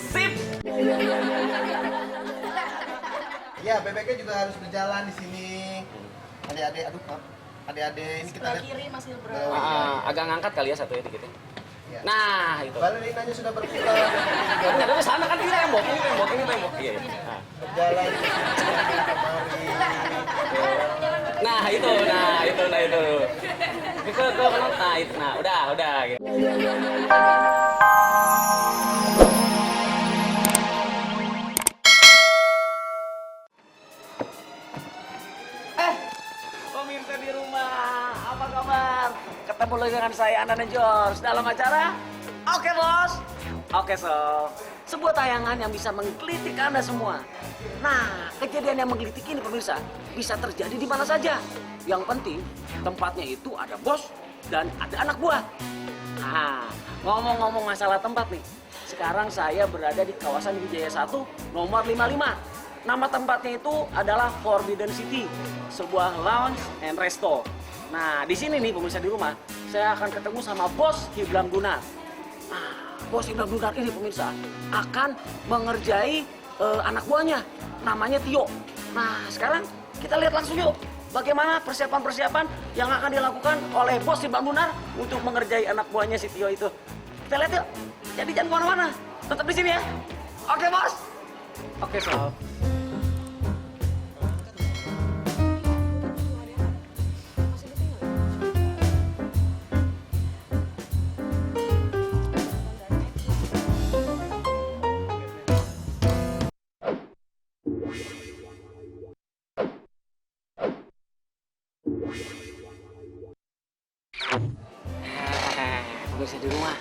Sip. Ya, bebeknya juga harus berjalan di sini. Adik-adik, aduh maaf. Adik-adik ini kita lihat. Kiri Mas Hilbra. Oh, iya. Agak ngangkat kali ya satu ya dikit ya. Ya. Nah, itu. Balerinanya sudah berputar. Ada di sana kan ini tembok. Iya. Nah. Berjalan ke sini, kemari. Nah itu. Itu nah udah gitu. Pemirsa di rumah, apa kabar? Ketemu lagi dengan saya Ananda George dalam acara Oke Bos, Oke Sob. Sebuah tayangan yang bisa menggelitik Anda semua. Nah, kejadian yang menggelitik ini pemirsa bisa terjadi di mana saja. Yang penting tempatnya itu ada bos dan ada anak buah. Nah, ngomong-ngomong masalah tempat nih. Sekarang saya berada di kawasan Wijaya 1 nomor 55. Nama tempatnya itu adalah Forbidden City, sebuah lounge and resto. Nah, di sini nih pemirsa di rumah, saya akan ketemu sama Bos Hiblang Dunar. Nah, Bos Hiblang Dunar ini pemirsa akan mengerjai anak buahnya, namanya Tio. Nah, sekarang kita lihat langsung yuk, bagaimana persiapan-persiapan yang akan dilakukan oleh Bos Hiblang Dunar untuk mengerjai anak buahnya si Tio itu. Kita lihat yuk, jadi jangan kemana-mana, tetap di sini ya. Oke, Bos. Oke, Sob. Pemirsa di rumah,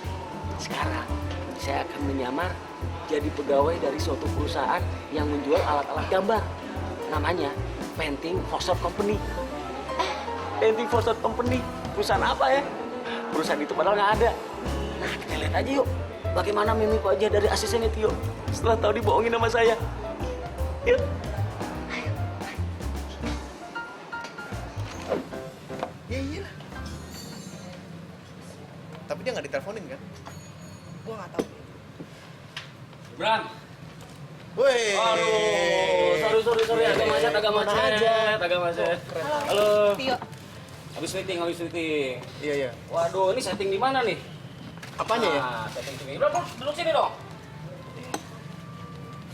sekarang saya akan menyamar jadi pegawai dari suatu perusahaan yang menjual alat-alat gambar. Namanya Painting Forsot Company. Painting Forsot Company, perusahaan apa ya? Perusahaan itu padahal nggak ada. Nah, kita lihat aja yuk, bagaimana mimik wajah dari asistennya Tio setelah tahu dibohongin sama saya. Yuk. Ya iyalah. Tapi dia nggak diteleponin kan? Gua nggak tahu. Bran. Woi. Aduh, sorry, agak macet. Halo. Tio. Habis meeting. Iya. Waduh, ini setting di mana nih? Apanya ya? Setting sini. Bro, duduk sini dong.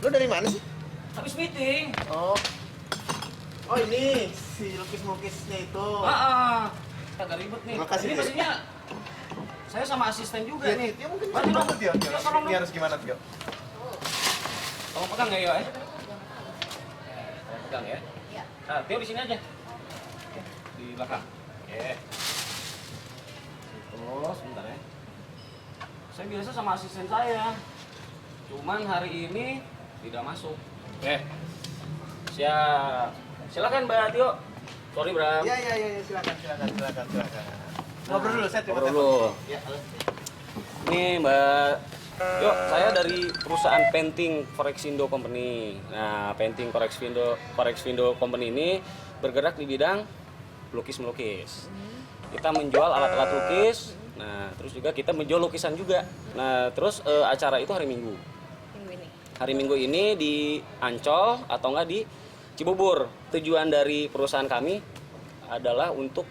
Lo dari mana sih? Habis meeting. Oh ini si lukis-lukisnya itu. Agak ribet nih. Makasih, Ini Tio. mesinnya saya sama asisten juga Ya, nih. Tio mungkin Bantu dong. Tio. Tio, tolong Ini dong. harus gimana Tio? Tolong pegang nggak ya? Pegang ya. Iya. Nah, Tio di sini aja. Di belakang. Oke. Terus, sebentar ya. Saya biasa sama asisten saya. Cuman hari ini tidak masuk. Oke. Siap. Silakan Mbak Tio. Sorry, Bram. Iya, silakan. Ngobrol dulu, saya terima Ngobrol telepon. dulu. Ya, halo. Nih Mbak, yuk saya dari perusahaan Painting Forexindo Company. Nah, Painting Forexindo Company ini bergerak di bidang lukis-melukis. Kita menjual alat-alat lukis, nah terus juga kita menjual lukisan juga. Nah terus acara itu hari Minggu. Minggu ini. Hari Minggu ini di Ancol atau enggak di Cibubur. Tujuan dari perusahaan kami adalah untuk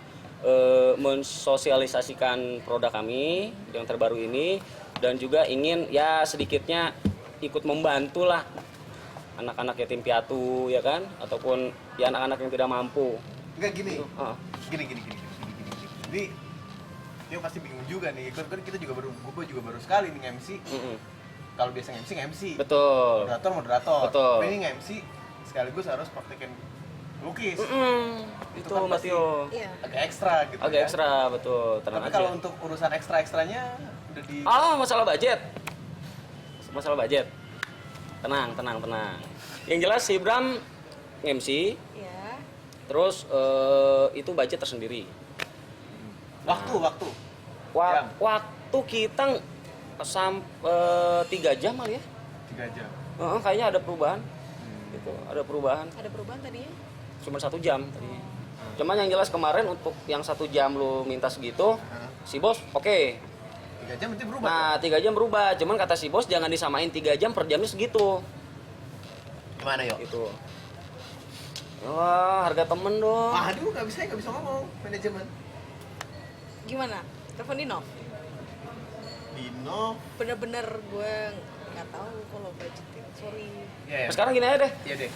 mensosialisasikan produk kami yang terbaru ini dan juga ingin ya sedikitnya ikut membantu lah anak-anak yatim piatu ya kan ataupun ya anak-anak yang tidak mampu. Enggak gini. Ah. Gini. Jadi Tio pasti bingung juga nih. Kan kita juga gue juga baru sekali nih nge-MC. Kalau biasa nge-MC. Betul. Moderator. Betul. Tapi ini nge-MC sekaligus harus praktekin lukis. Itu kan Mbak pasti Tio. Iya. agak ekstra gitu. Agak ya. ekstra, betul. Tenang Tapi aja. kalau untuk urusan ekstra-ekstranya udah di Masalah budget. Masalah budget. Tenang. Yang jelas si Bram MC, Iya. terus itu budget tersendiri. waktu. Jam. Waktu kita sampai 3 jam kali ya. 3 jam. Kayaknya ada perubahan. Gitu, ada perubahan. Ada perubahan tadinya? Cuma 1 jam tadinya. Cuman yang jelas kemarin untuk yang 1 jam lu minta segitu, si bos oke. 3 jam nanti berubah. Nah, 3 jam berubah. Cuman kata si bos jangan disamain 3 jam per jamnya segitu. Gimana yuk? Gitu. Wah, harga temen dong. Aduh, nggak bisa ngomong manajemen. Gimana? Telepon Dino? Dino. Bener-bener gue nggak tahu kalau budgeting. Sorry. Ya, Nah, sekarang gini aja deh. Iya deh.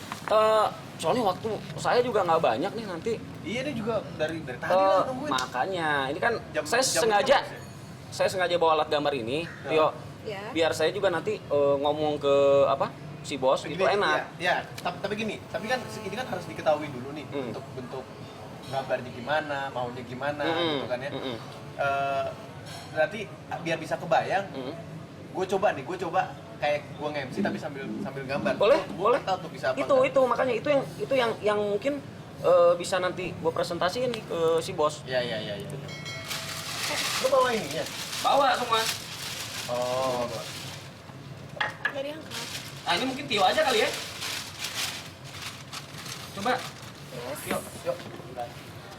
Soalnya waktu saya juga nggak banyak nih nanti. Iya deh juga dari tadi lah nungguin. Makanya, ini kan Jam- saya jam sengaja berapa sih? saya sengaja bawa alat gambar ini, Tio. Ya. Biar saya juga nanti ngomong ke apa? Si bos itu enak. Ya, tapi gini, tapi kan ini kan harus diketahui dulu nih untuk bentuk gambarnya gimana, maunya gimana gitu kan ya. Berarti biar bisa kebayang, gue coba kayak gue nge-MC tapi sambil gambar. Boleh, Gua boleh. nggak tahu tuh bisa apa. Itu makanya itu yang mungkin bisa nanti gue presentasiin nih ke si bos. Ya itu. Lu bawa ini ya? Bawa semua. Oh. Nggak diangkat. Nah, ini mungkin Tio aja kali ya. Coba. Yuk.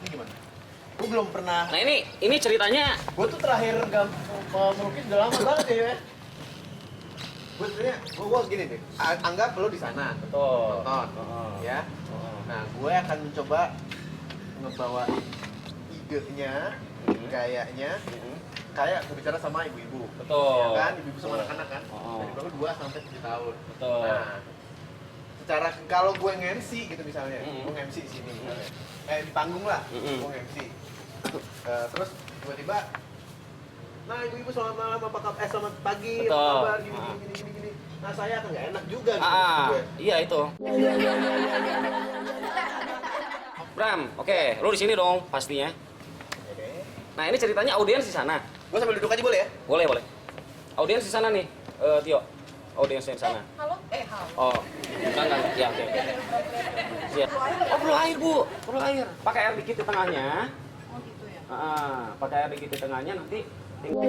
Ini gimana? Gue belum pernah. Nah, ini ceritanya. Gue tuh terakhir melukis udah lama banget ya. Gue sebenarnya, gue gini deh. Anggap lo di sana. Betul. Nonton, ya. Nah, gue akan mencoba ngebawain idenya, gayanya, kayak berbicara sama ibu-ibu. Betul. Ya kan, ibu-ibu sama anak-anak kan. Oh. Dari baru 2 sampai 7 tahun. Betul. Nah, secara kalau gue nge-MC gitu misalnya, gue nge-MC di sini misalnya. Di panggung lah, gue nge-MC. Terus tiba-tiba, nah ibu-ibu selamat malam, selamat pagi, Betul. apa kabar, gini. Nah saya kan nggak enak juga gitu. gue. Iya itu. Bram, oke, lu di sini dong pastinya. Oke. Nah, ini ceritanya audiens di sana. Gue sambil duduk aja boleh ya? Boleh. Audiens di sana nih, Tio. Audiensnya di sana. Halo? Halo. Oh, enggak. Ya, oke. Siap. Oh, perlu air, Bu. Perlu air. Pakai air dikit di tengahnya. Oh gitu ya. Pakai air dikit di tengahnya nanti tinggal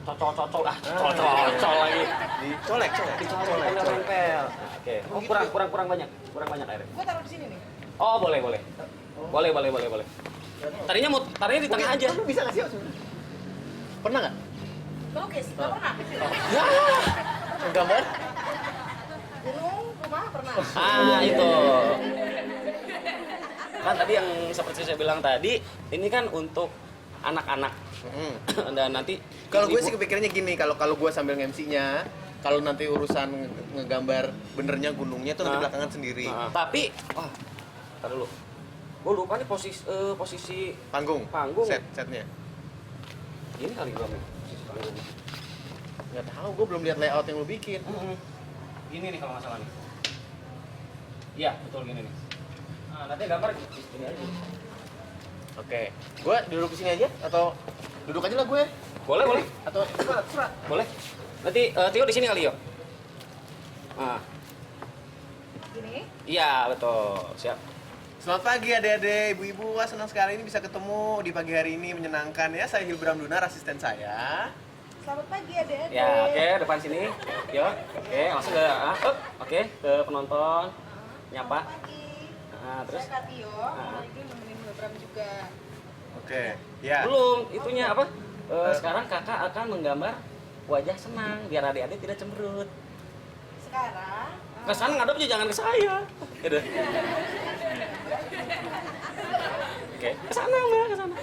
kali cocol lagi. Dicolek. Tempel. Oke. Oh, kurang banyak. Kurang banyak airnya. Gue taruh di sini nih. Oh, boleh. Boleh. Tadinya di tengah aja. Lu bisa nggak sih sebenarnya? Pernah nggak? Melukis? Nggak pernah. Ya. Gambar? Gunung, rumah pernah. Itu. Kan tadi yang seperti saya bilang tadi, ini kan untuk anak-anak. Dan nanti Kalau gue ibu- sih kepikirannya gini, kalau gue sambil nge-MC-nya, kalau nanti urusan ngegambar benernya gunungnya tuh nanti belakangan sendiri. Tapi, ntar dulu. Gue lupa nih posisi Panggung. Panggung. Setnya. Gini kali gue nih. Posisi panggung. Nggak tahu, gue belum lihat layout yang lu bikin. Gini nih kalau nggak salah nih. Iya, betul gini nih. Nah, nanti gambar di sini aja. Oke. Gue duduk di sini aja atau duduk aja lah gue? Boleh. Atau terserah. Boleh. Nanti Tio di sini kali, Yo. Nah, Gini. iya, betul. Siap. Selamat pagi adik-adik, ibu-ibu. Wah, senang sekali ini bisa ketemu di pagi hari ini, menyenangkan ya. Saya Hilbram Dunar, asisten saya. Selamat pagi adik-adik. Ya, oke, depan sini. Yo. Oke, langsung ke oke, ke penonton. Nyapa. Selamat pagi. Nah, terus Saya Kak Tio, hari ini nemenin Bram juga. Oke, ya. belum itunya apa? Sekarang kakak akan menggambar wajah senang biar adik-adik tidak cemberut. Sekarang Ke sana ngadepnya jangan ke saya. Gitu. Oke, ke sana Mbak, ke sana.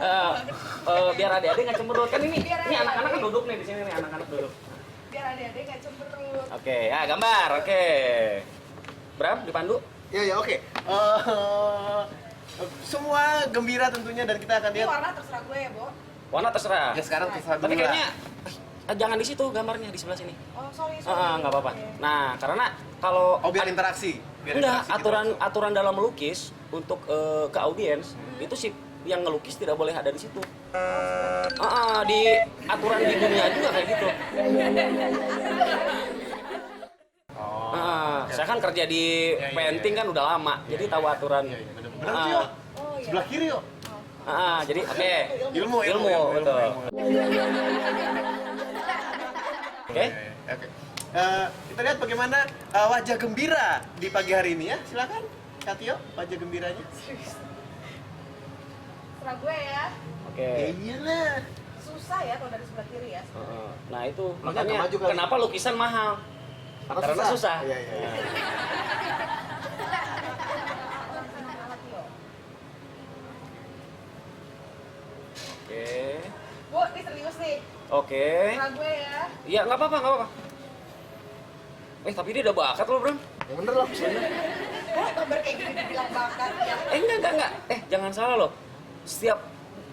Heeh. Biar adik-adik nggak cemberut kan ini anak-anak kan duduk nih di sini nih anak-anak duduk. biar adik-adik gak cemberut. Oke, ya gambar. Oke. Bram dipandu. Ya, oke. Semua gembira tentunya dan kita akan Ini lihat. warna terserah gue ya, Bo. Warna terserah. Ya sekarang terserah dulu Tapi lah. kayaknya jangan di situ gambarnya di sebelah sini. Oh, sorry. Nggak apa-apa. Oke. Nah, karena kalau Oh, biar interaksi. Biar enggak interaksi kita. aturan dalam melukis untuk ke audiens itu sih yang ngelukis tidak boleh ada di situ. Di aturan di dunia juga kayak gitu. Saya kan kerja di Iya, painting kan udah lama, jadi tahu aturan. Iya, benar sih, yo. Oh, iya. Sebelah kiri, yo. Jadi oke. Ilmu, betul. ilmu. Oke. Oke. kita lihat bagaimana wajah gembira di pagi hari ini ya. Silakan, Kak Tio, wajah gembiranya. Serah gue ya. Oke. Iyalah. Susah ya kalau dari sebelah kiri ya. Nah itu Makanya makanya maju kali. kenapa lukisan mahal? Karena susah. Iya, iya, iya. Oke. Bu, ini serius nih. Oke. Serah gue ya. Iya nggak apa-apa nggak apa-apa. Tapi dia udah bakat loh bro. Ya bener loh. Bu, gambar kayak gini dibilang bakat ya. Enggak. Jangan salah loh. Setiap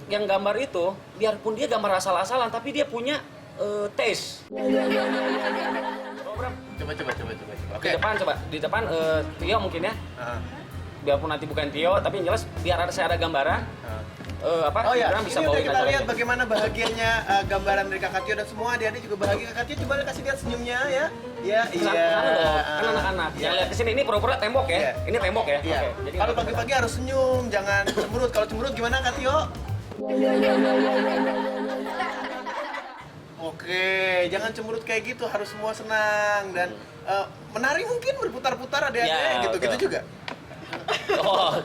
yang gambar itu, biarpun dia gambar asal-asalan, tapi dia punya taste. Oh, Bram. Coba. Di depan Tio mungkin ya. Biarpun nanti bukan Tio, tapi yang jelas biar saya ada gambaran. Oh ya, Bram ini bisa udah bawain kita acaranya. lihat bagaimana bahagianya gambaran dari Kakak Tio dan semua adik-adik juga bahagia. Kakak Tio coba kasih lihat senyumnya ya. Iya, Kesana dong, kan anak-anak. Yang lihat kesini ini pura-pura tembok ya. Iya. Ini tembok ya. Iya. Oke, jadi Kalau nggak pagi-pagi harus senyum, jangan cemberut. Kalau cemberut gimana Kak Tio? Oke, jangan cemberut kayak gitu, harus semua senang dan menari mungkin berputar-putar adik-adik Ya, gitu betul. juga. Oh,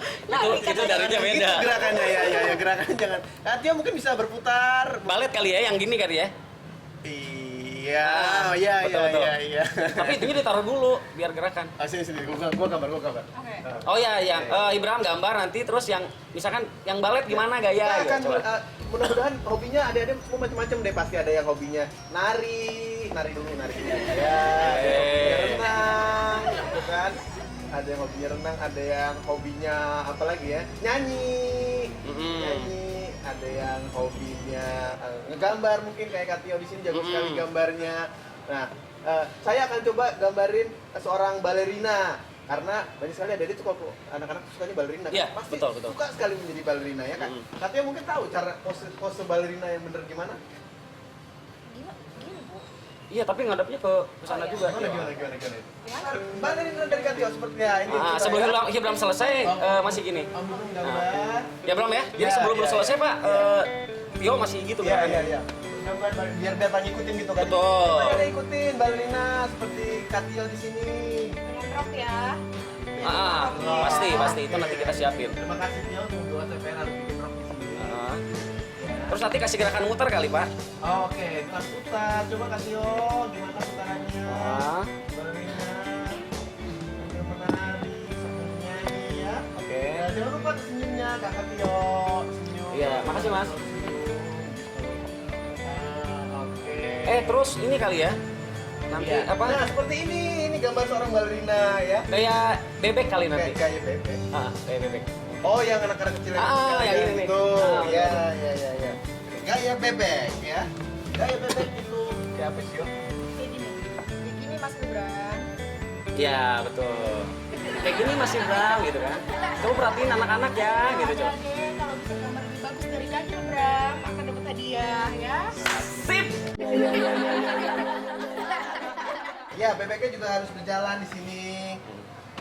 itu darinya beda. Gitu gerakannya ya gerakannya jangan. Kak Tio mungkin bisa berputar. Balet kali ya, yang gini kali ya. Iya, betul. iya. Tapi itunya ditaruh dulu biar gerakan. Sini, gua gambar. Oke. Oh ya, yang Ibrahim gambar nanti terus yang misalkan yang balet gimana gaya Kita akan gitu. Coba. mudah-mudahan hobinya ada semua macam-macam deh, pasti ada yang hobinya nari dulu. Ya, ada yang hobinya renang, gitu kan. Ada yang hobinya renang, ada yang hobinya apa lagi ya? Nyanyi. Ada yang hobinya ngegambar mungkin kayak Kak Tio di sini jago sekali gambarnya. Nah, saya akan coba gambarin seorang balerina karena banyak sekali ada tuh kalau anak-anak sukanya balerina. Iya, Pasti betul. suka sekali menjadi balerina ya kan. Kak Tio mungkin tahu cara pose balerina yang bener gimana? Gini, Bu. Iya, tapi ngadapnya ke sana juga. Gimana? Gimana? Balerina dari Kak Tio sepertinya ini. Sebelum Ibrahim selesai masih gini. Belum gambar. Ya belum ya? Jadi Ya, sebelum ya, selesai Pak, Tio masih gitu kan? Iya. Gambar biar Bapak ngikutin gitu kan. Betul. Kita ada ikutin balerina seperti Kak Tio di sini. Dengan rok ya. Pasti itu nanti kita siapin. Terima kasih Tio, tunggu ATPR harus bikin rock di sini. Terus nanti kasih gerakan muter kali Pak. Oke, kita putar. Coba Kak Tio, gimana putarannya? Balerina. Sambil menari, sambil menyanyi ya. Oke. Jangan lupa tuh senyumnya Kak Tio. Senyum. Iya, makasih Mas. Oke. Terus ini kali ya. Nanti Iya. apa? Nah, seperti ini gambar seorang balerina ya. Kayak bebek kali nanti. Kayak bebek. Kayak bebek. Oh, yang anak-anak kecil yang ini nih. Tuh, Iya. Gaya bebek ya. Gaya bebek itu kayak apa sih? Kayak gini Mas Gibran. Iya, betul. Kayak gini masih Bram gitu kan. Coba perhatiin anak-anak ya gitu coba. Oke, kalau bisa gambar lebih bagus dari Kak Gibran akan dapat hadiah ya. Sip. Ya, bebeknya juga harus berjalan di sini.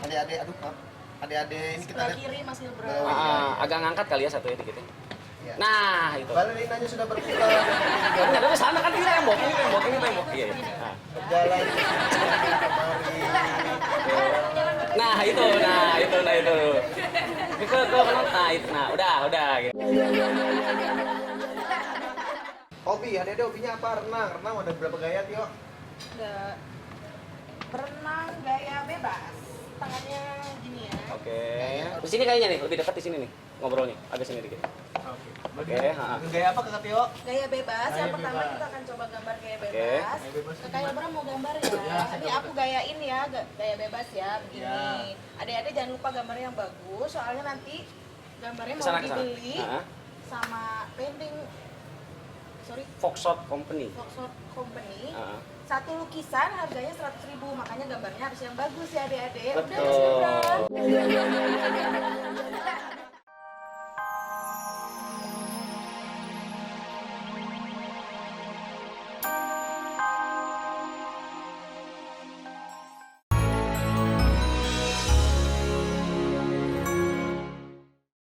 Adik-adik, aduh maaf. Adik-adik ini kita Sebelah lihat. kiri Mas Gibran. Oh, iya. Agak ngangkat kali ya satu ya dikit ya. Ya. Nah, itu. Balerinanya sudah berputar. Enggak ada sana kan ini tembok. Iya. Berjalan kemari. Nah, itu. Udah gitu. Hobi, adik-adik hobinya apa? Renang ada berapa gaya, Tio? Udah berenang gaya bebas. Tangannya gini ya. Oke. Di sini kayaknya nih, lebih dekat di sini nih ngobrolnya. Agak sini dikit. Oke, Gaya apa Kak Tio? Gaya bebas. Gaya Yang pertama bebas. kita akan coba gambar gaya Oke. bebas. Gaya bebas Kakak Ilbram mau gambar ya. Ini aku gayain ya, gaya bebas ya, begini. Ya. Adik-adik jangan lupa gambar yang bagus, soalnya nanti gambarnya mau Kesana. dibeli sama painting. Sorry, Foxtrot Company. Foxtrot Company. Heeh. Satu lukisan harganya 100.000, makanya gambarnya harus yang bagus ya adik-adik. Udah, Mas Betul. Gibran.